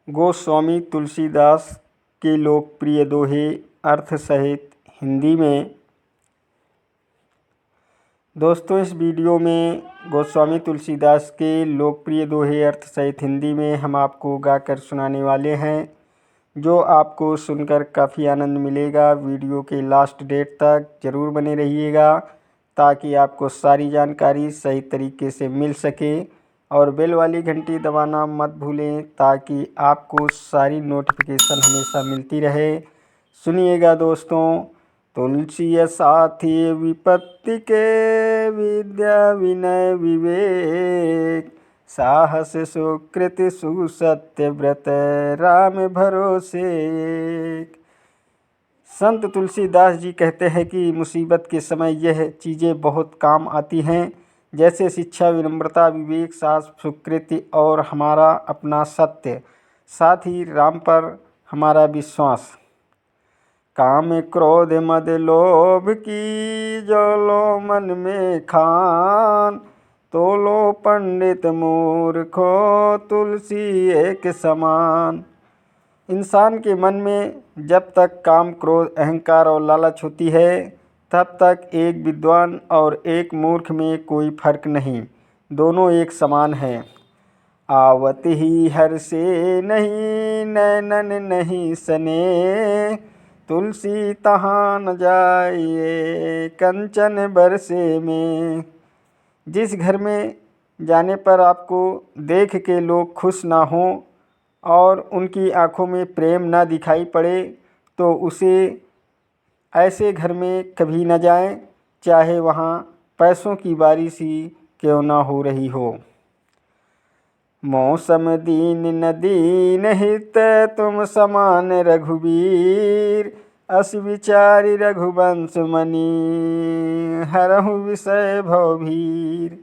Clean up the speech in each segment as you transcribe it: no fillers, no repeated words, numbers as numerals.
गोस्वामी तुलसीदास के लोकप्रिय दोहे अर्थ सहित हिंदी में। दोस्तों, इस वीडियो में गोस्वामी तुलसीदास के लोकप्रिय दोहे अर्थ सहित हिंदी में हम आपको गाकर सुनाने वाले हैं, जो आपको सुनकर काफ़ी आनंद मिलेगा। वीडियो के लास्ट डेट तक ज़रूर बने रहिएगा ताकि आपको सारी जानकारी सही तरीके से मिल सके, और बेल वाली घंटी दबाना मत भूलें ताकि आपको सारी नोटिफिकेशन हमेशा मिलती रहे। सुनिएगा दोस्तों। तुलसी साथी विपत्ति के, विद्या विनय विवेक, साहस सुकृत सुसत्य व्रत, राम भरोसे। संत तुलसीदास जी कहते हैं कि मुसीबत के समय यह चीज़ें बहुत काम आती हैं, जैसे शिक्षा, विनम्रता, विवेक, साहस, सुकृति और हमारा अपना सत्य, साथ ही राम पर हमारा विश्वास। काम क्रोध मद लोभ की, जो लो मन में खान, तो लो पंडित मूर्खो, तुलसी एक समान। इंसान के मन में जब तक काम, क्रोध, अहंकार और लालच होती है, तब तक एक विद्वान और एक मूर्ख में कोई फर्क नहीं, दोनों एक समान हैं। आवत ही हर से नहीं, नैनन नहीं सने, तुलसी तहाँ न जाइए, कंचन बरसे में। जिस घर में जाने पर आपको देख के लोग खुश ना हों और उनकी आंखों में प्रेम ना दिखाई पड़े, तो उसे ऐसे घर में कभी न जाएं, चाहे वहाँ पैसों की बारिश ही क्यों ना हो रही हो। मौसम दीन न दीन हित, तुम समान रघुवीर, अस विचारी रघुवंश मणि, हरहु विषय भवभीर।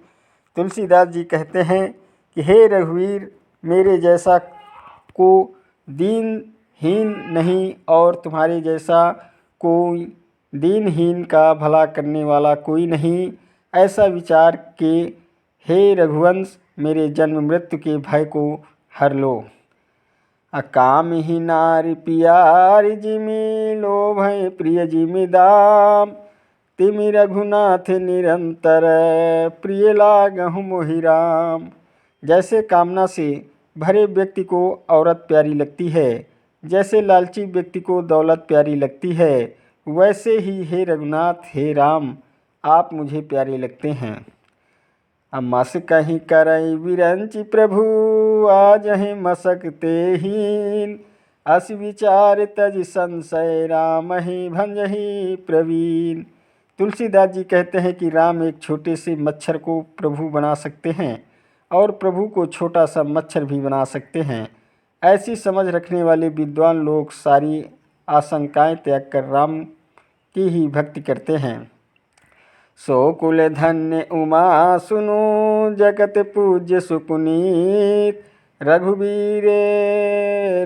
तुलसीदास जी कहते हैं कि हे रघुवीर, मेरे जैसा को दीनहीन नहीं और तुम्हारे जैसा कोई दीनहीन का भला करने वाला कोई नहीं। ऐसा विचार के हे रघुवंश, मेरे जन्म मृत्यु के भय को हर लो। अकाम ही नारी पियारी, जिमि लोभ प्रिय जिमि दाम, तिमि रघुनाथ निरंतर, प्रिय लागहु मोहि राम। जैसे कामना से भरे व्यक्ति को औरत प्यारी लगती है, जैसे लालची व्यक्ति को दौलत प्यारी लगती है, वैसे ही हे रघुनाथ, हे राम, आप मुझे प्यारे लगते हैं। अमस कहीं करई विरंचि प्रभु, आज ही मसकते हीन, अस विचार तज संशय, राम ही भंजहि प्रवीण। तुलसीदास जी कहते हैं कि राम एक छोटे से मच्छर को प्रभु बना सकते हैं और प्रभु को छोटा सा मच्छर भी बना सकते हैं। ऐसी समझ रखने वाले विद्वान लोग सारी आशंकाएं त्याग कर राम की ही भक्ति करते हैं। सो कुल धन्य उमा सुनो, जगत पूज्य सुपुनीत, रघुवीर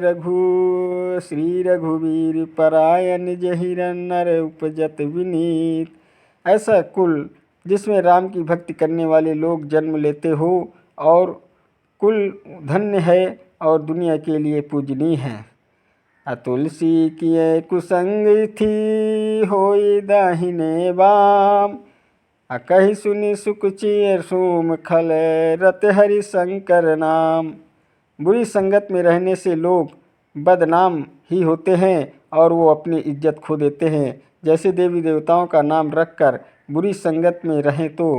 रघु श्री रघुवीर परायण, जहिरन नर उपजत विनीत। ऐसा कुल जिसमें राम की भक्ति करने वाले लोग जन्म लेते हो और कुल धन्य है और दुनिया के लिए पूजनीय है। तुलसी किए कुसंग थी, होई दाहिने बाम, कही सुनी सुख चिर सोम खल, रत हरि शंकर नाम। बुरी संगत में रहने से लोग बदनाम ही होते हैं और वो अपनी इज्जत खो देते हैं। जैसे देवी देवताओं का नाम रखकर बुरी संगत में रहें तो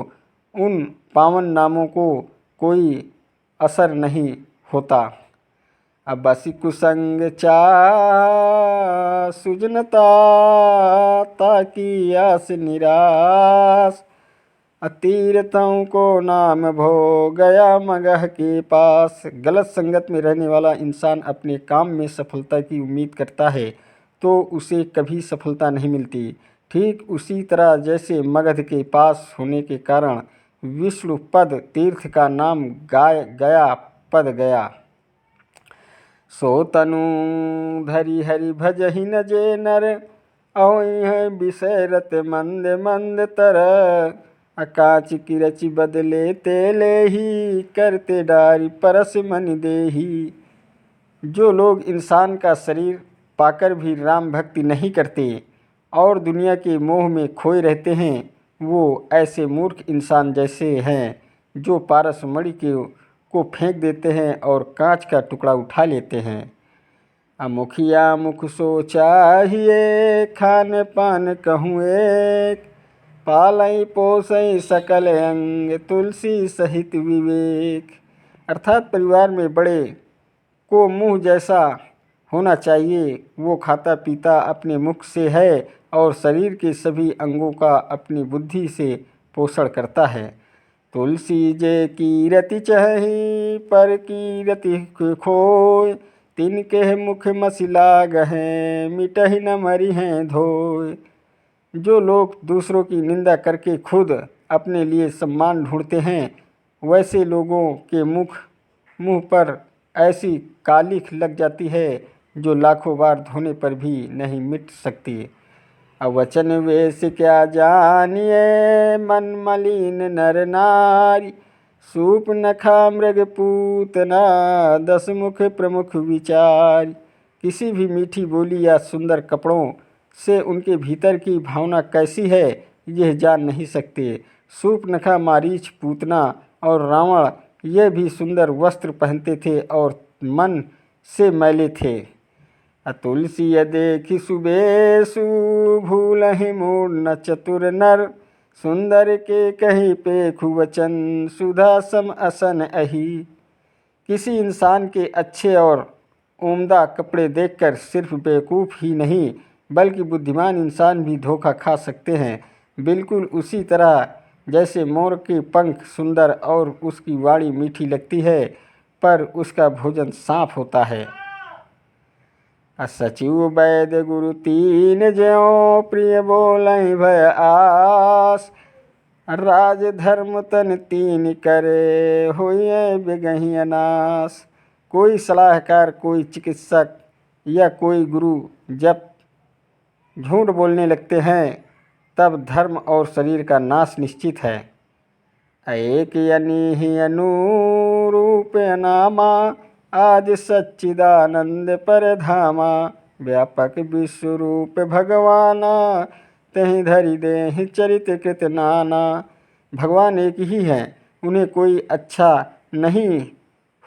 उन पावन नामों को कोई असर नहीं होता। अब बसी कुसंग चा सुजनता, ताकि आस निराश, अतीरतों को नाम भो गया मगह के पास। गलत संगत में रहने वाला इंसान अपने काम में सफलता की उम्मीद करता है तो उसे कभी सफलता नहीं मिलती। ठीक उसी तरह जैसे मगध के पास होने के कारण विष्णुपद तीर्थ का नाम गया पद गया। सो तनु धरि हरि भजहि न जे नर, अहोई विषय रत मंद मंद तर, अकाच की रचि बदले तेले ही, करते डारी परस मन देही। जो लोग इंसान का शरीर पाकर भी राम भक्ति नहीं करते और दुनिया के मोह में खोए रहते हैं, वो ऐसे मूर्ख इंसान जैसे हैं जो पारस मणि को फेंक देते हैं और कांच का टुकड़ा उठा लेते हैं। मुखिया मुख सो चाहिए, खान पान कहूँ एक, पालई पोसई सकल अंग, तुलसी सहित विवेक। अर्थात परिवार में बड़े को मुँह जैसा होना चाहिए, वो खाता पीता अपने मुख से है और शरीर के सभी अंगों का अपनी बुद्धि से पोषण करता है। तुलसी जे की रति चही, पर की रति खोय, तिनके मुख मसिला गहें, मिटहि न मरी हैं धोय। जो लोग दूसरों की निंदा करके खुद अपने लिए सम्मान ढूंढते हैं, वैसे लोगों के मुंह पर ऐसी कालिख लग जाती है जो लाखों बार धोने पर भी नहीं मिट सकती। अवचन वेश क्या जानिए, मन मलिन नर नारी, सूप नखा मृग पूतना, दस मुख प्रमुख विचार। किसी भी मीठी बोली या सुंदर कपड़ों से उनके भीतर की भावना कैसी है, यह जान नहीं सकते। सूपनखा, मारीच, पूतना और रावण ये भी सुंदर वस्त्र पहनते थे और मन से मैले थे। तुलसी देखि सुबेसु, भूलहि मूढ़ न चतुर नर, सुंदर के कही पेखु वचन, सुधा सम असन अही। किसी इंसान के अच्छे और उम्दा कपड़े देखकर सिर्फ बेवकूफ़ ही नहीं बल्कि बुद्धिमान इंसान भी धोखा खा सकते हैं। बिल्कुल उसी तरह जैसे मोर के पंख सुंदर और उसकी वाणी मीठी लगती है, पर उसका भोजन सांप होता है। सचिव वैद्य गुरु तीन ज्यों, प्रिय बोलहि भय आस, राज धर्म तन तीन करे, होइए बिगहि अनास। कोई सलाहकार, कोई चिकित्सक या कोई गुरु जब झूठ बोलने लगते हैं, तब धर्म और शरीर का नाश निश्चित है। एक अनिहि अनुरूप अनामा, आज सच्चिदानंद पर धामा, व्यापक विश्वरूप भगवाना, तहि धरि देहि चरित कृत नाना। भगवान एक ही हैं, उन्हें कोई अच्छा नहीं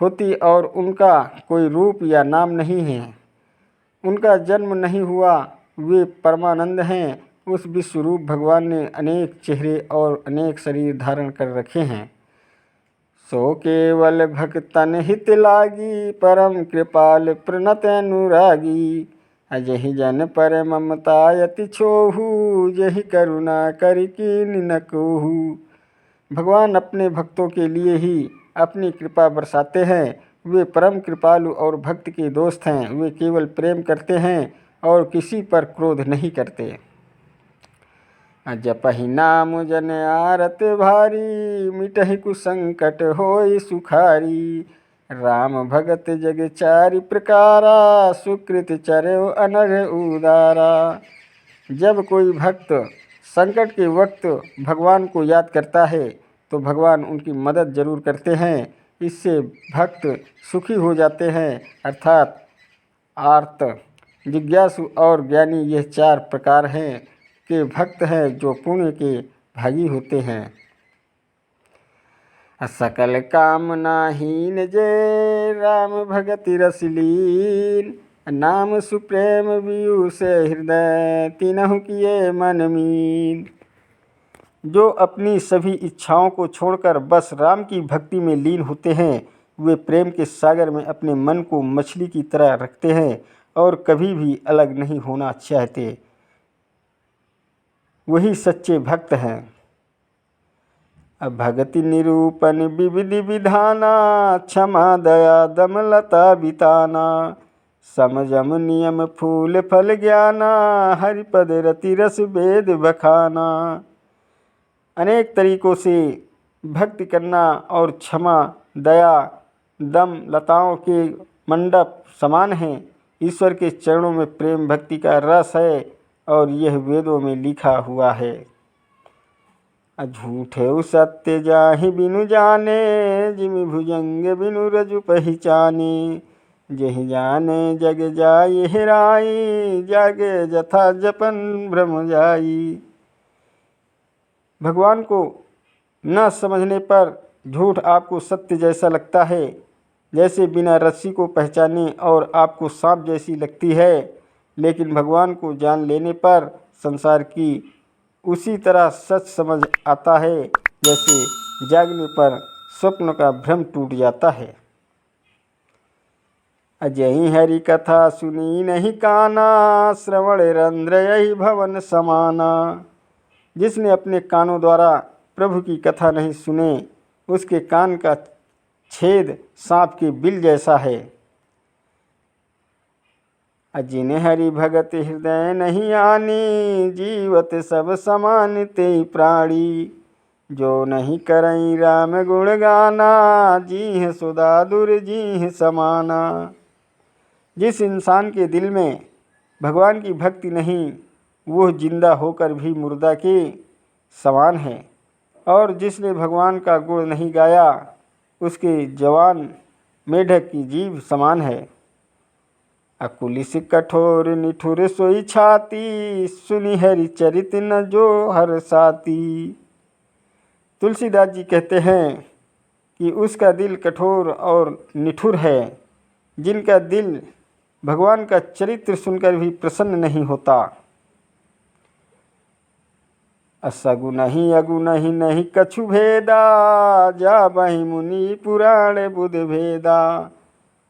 होती और उनका कोई रूप या नाम नहीं है। उनका जन्म नहीं हुआ, वे परमानंद हैं। उस विश्वरूप भगवान ने अनेक चेहरे और अनेक शरीर धारण कर रखे हैं। सो केवल भक्तन हित लागी, परम कृपाल प्रणत अनुरागी, अजहि जन पर ममता यति छोहू, जहि करुणा करि कीन न कोहू। भगवान अपने भक्तों के लिए ही अपनी कृपा बरसाते हैं। वे परम कृपालु और भक्त के दोस्त हैं। वे केवल प्रेम करते हैं और किसी पर क्रोध नहीं करते। जपहि नाम जन आरत भारी, मिटहि कुसंकट होई सुखारी, राम भगत जग चारि प्रकारा, सुकृत चर्यो अनघ उदारा। जब कोई भक्त संकट के वक्त भगवान को याद करता है तो भगवान उनकी मदद जरूर करते हैं। इससे भक्त सुखी हो जाते हैं। अर्थात आर्त, जिज्ञासु और ज्ञानी, यह चार प्रकार हैं के भक्त हैं जो पुण्य के भागी होते हैं। सकल कामनाहीन जय, राम भगति रस लीन, नाम सुप्रेम वियु से हृदय, तिनहु किए मन मीन। जो अपनी सभी इच्छाओं को छोड़कर बस राम की भक्ति में लीन होते हैं, वे प्रेम के सागर में अपने मन को मछली की तरह रखते हैं और कभी भी अलग नहीं होना चाहते। वही सच्चे भक्त हैं। भगति निरूपण विविधि विधाना, क्षमा दया दमलता बिताना, समझम नियम फूल फल ज्ञाना, हरिपद रति रस वेद बखाना। अनेक तरीकों से भक्ति करना और क्षमा, दया, दम लताओं के मंडप समान हैं। ईश्वर के चरणों में प्रेम भक्ति का रस है और यह वेदों में लिखा हुआ है। झूठे सत्य जाहि बिनु जाने, जिमि भुजंग बिनु रजु पहचाने, जेहि जाने जग जाई हेराई, जागे जथा जपन भ्रम जाई। भगवान को न समझने पर झूठ आपको सत्य जैसा लगता है, जैसे बिना रस्सी को पहचाने और आपको सांप जैसी लगती है। लेकिन भगवान को जान लेने पर संसार की उसी तरह सच समझ आता है, जैसे जागने पर स्वप्न का भ्रम टूट जाता है। अजहि हरि कथा सुनी नहीं काना, श्रवण रंध्र यही भवन समाना। जिसने अपने कानों द्वारा प्रभु की कथा नहीं सुने, उसके कान का छेद सांप के बिल जैसा है। जिन हरि भगत हृदय नहीं आनी, जीवत सब समान ते प्राणी। जो नहीं करई राम गुण गाना, जीह सुधा दुर जीह समाना। जिस इंसान के दिल में भगवान की भक्ति नहीं, वह जिंदा होकर भी मुर्दा के समान है। और जिसने भगवान का गुण नहीं गाया, उसके जवान मेढक की जीभ समान है। अकुलिस कठोर निठुर सोई छाती, सुनि हरि चरित न जो हर साती। तुलसीदास जी कहते हैं कि उसका दिल कठोर और निठुर है, जिनका दिल भगवान का चरित्र सुनकर भी प्रसन्न नहीं होता। असगु नहीं अगु नहीं नहीं कछु भेदा, जा बहि मुनि पुराण बुध भेदा।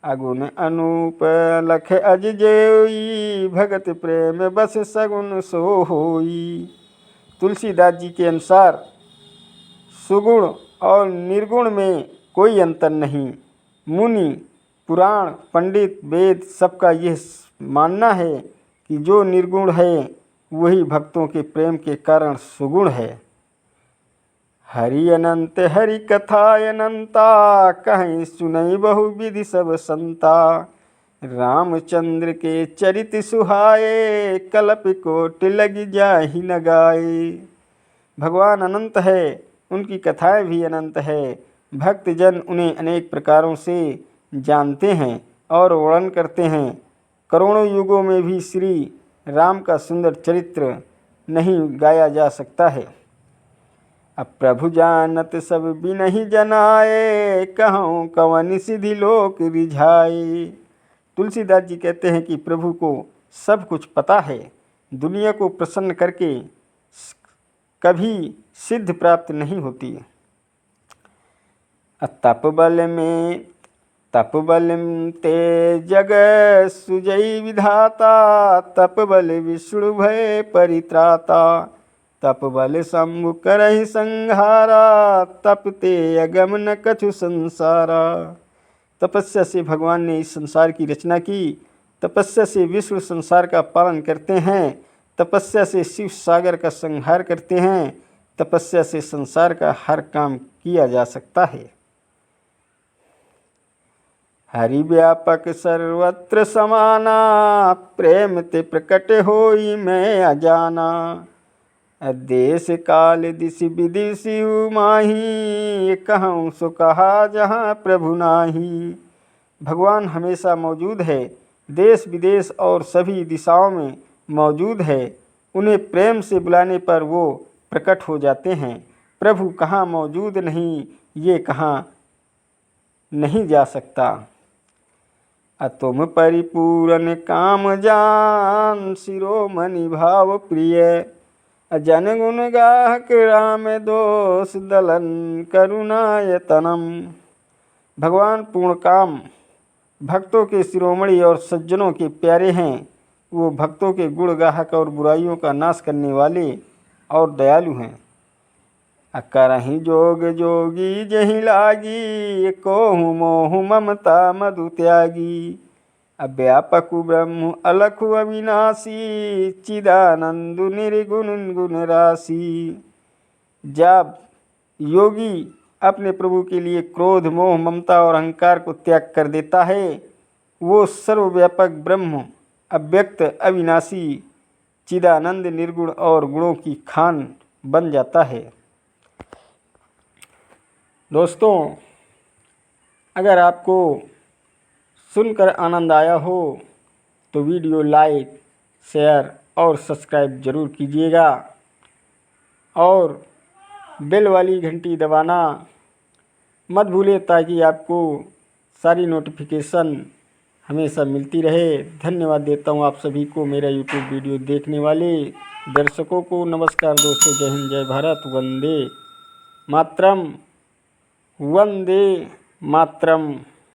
अगुन अनूप लख अज जेई, भगत प्रेम बस सगुन सो होई। तुलसीदास जी के अनुसार सुगुण और निर्गुण में कोई अंतर नहीं। मुनि, पुराण, पंडित, वेद सबका यह मानना है कि जो निर्गुण है वही भक्तों के प्रेम के कारण सुगुण है। हरि अनंत हरि कथा अनंता, कहीं सुनई बहु विधि सब संता। रामचंद्र के चरित सुहाए, कल्प कोट लग जाहि न गाए। भगवान अनंत है, उनकी कथाएं भी अनंत है। भक्तजन उन्हें अनेक प्रकारों से जानते हैं और वर्णन करते हैं। करोड़ों युगों में भी श्री राम का सुंदर चरित्र नहीं गाया जा सकता है। अब प्रभु जानत सब बिनहि जनाए, कहूँ कवन सिद्धि लोक रिझाए। तुलसीदास जी कहते हैं कि प्रभु को सब कुछ पता है, दुनिया को प्रसन्न करके कभी सिद्ध प्राप्त नहीं होती। तप बल ते जग सुजई विधाता, तप बल विष्णु भय परित्राता। तप बल शंभु करहि संहारा, तप ते अगम न कछु संसारा। तपस्या से भगवान ने इस संसार की रचना की। तपस्या से विश्व संसार का पालन करते हैं। तपस्या से शिव सागर का संहार करते हैं। तपस्या से संसार का हर काम किया जा सकता है। हरि व्यापक सर्वत्र समाना, प्रेम ते प्रकट होई मैं अजाना। देश काल दिशि विदिशि माही, कहूँ सो कहा जहाँ प्रभु नाही। भगवान हमेशा मौजूद है, देश विदेश और सभी दिशाओं में मौजूद है। उन्हें प्रेम से बुलाने पर वो प्रकट हो जाते हैं। प्रभु कहाँ मौजूद नहीं, ये कहाँ नहीं जा सकता। अतुम परिपूर्ण काम जान, शिरोमणि भाव प्रिय। जन गुण गाहक राम दोष, दलन करुणायतनम। भगवान पूर्ण काम, भक्तों के शिरोमणि और सज्जनों के प्यारे हैं। वो भक्तों के गुण गाहक और बुराइयों का नाश करने वाले और दयालु हैं। करहि जोग जोगी जहि लागी, कोहु मोहु ममता मधु त्यागी। व्यापक ब्रह्म अलखु अविनाशी, चिदानंद निर्गुण गुण राशि। जब योगी अपने प्रभु के लिए क्रोध, मोह, ममता और अहंकार को त्याग कर देता है, वो सर्वव्यापक ब्रह्म, अव्यक्त, अविनाशी, चिदानंद, निर्गुण और गुणों की खान बन जाता है। दोस्तों, अगर आपको सुनकर आनंद आया हो तो वीडियो लाइक, शेयर और सब्सक्राइब ज़रूर कीजिएगा और बेल वाली घंटी दबाना मत भूलिए ताकि आपको सारी नोटिफिकेशन हमेशा मिलती रहे। धन्यवाद देता हूँ आप सभी को, मेरा यूट्यूब वीडियो देखने वाले दर्शकों को। नमस्कार दोस्तों, जय हिंद, जय भारत, वंदे मातरम, वंदे मातरम।